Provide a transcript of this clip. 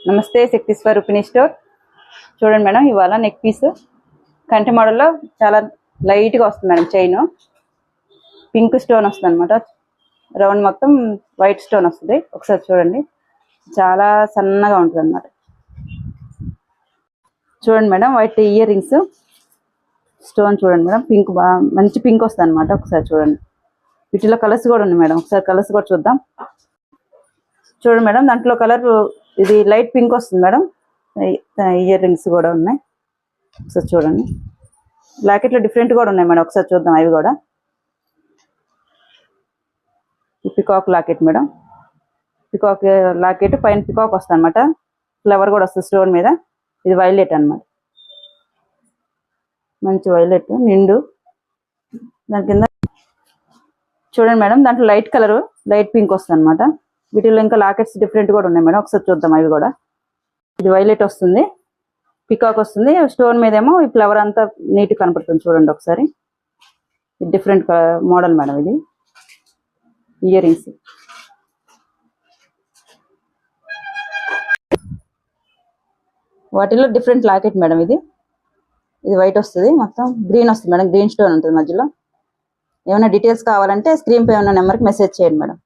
నమస్తే శక్తి స్వరూపిణి స్టోర్. చూడండి మేడం, ఇవాళ నెక్ పీస్ కంటి మోడల్లో చాలా లైట్గా వస్తుంది మేడం. చైన్ పింక్ స్టోన్ వస్తుంది అనమాట. రౌండ్ మొత్తం వైట్ స్టోన్ వస్తుంది. ఒకసారి చూడండి, చాలా సన్నగా ఉంటుంది అనమాట. చూడండి madam, white ear rings stone చూడండి మేడం. పింక్ బాగా మంచి పింక్ వస్తుంది అనమాట. ఒకసారి చూడండి, వీటిలో కలర్స్ కూడా ఉన్నాయి మేడం. ఒకసారి కలర్స్ కూడా చూద్దాం. చూడండి మేడం, దాంట్లో కలర్ ఇది లైట్ పింక్ వస్తుంది మేడం. ఇయర్ రింగ్స్ కూడా ఉన్నాయి. ఒకసారి చూడండి, లాకెట్లో డిఫరెంట్ కూడా ఉన్నాయి మేడం. ఒకసారి చూద్దాం అవి కూడా. ఈ peacock locket madam. Peacock locket పైన పికాక్ వస్తుంది అనమాట. ఫ్లవర్ కూడా వస్తుంది స్టోన్ మీద. ఇది వైలెట్ అనమాట, మంచి వైలెట్ నిండు. దాని కింద చూడండి మేడం, దాంట్లో లైట్ కలర్ లైట్ పింక్ వస్తుంది అనమాట. వీటిలో ఇంకా లాకెట్స్ డిఫరెంట్ కూడా ఉన్నాయి మేడం. ఒకసారి చూద్దాం అవి కూడా. ఇది వైలెట్ వస్తుంది, పికాక్ వస్తుంది. స్టోన్ మీద ఏమో ఈ ఫ్లవర్ అంతా నీట్ కనపడుతుంది. చూడండి ఒకసారి, ఇది డిఫరెంట్ మోడల్ మేడం. ఇది ఇయర్ రింగ్స్. వాటిలో డిఫరెంట్ లాకెట్ మేడం. ఇది వైట్ వస్తుంది, మొత్తం గ్రీన్ వస్తుంది మేడం. గ్రీన్ స్టోన్ ఉంటుంది మధ్యలో. ఏమైనా డీటెయిల్స్ కావాలంటే స్క్రీన్ పై ఉన్న నెంబర్కి మెసేజ్ చేయండి మేడం.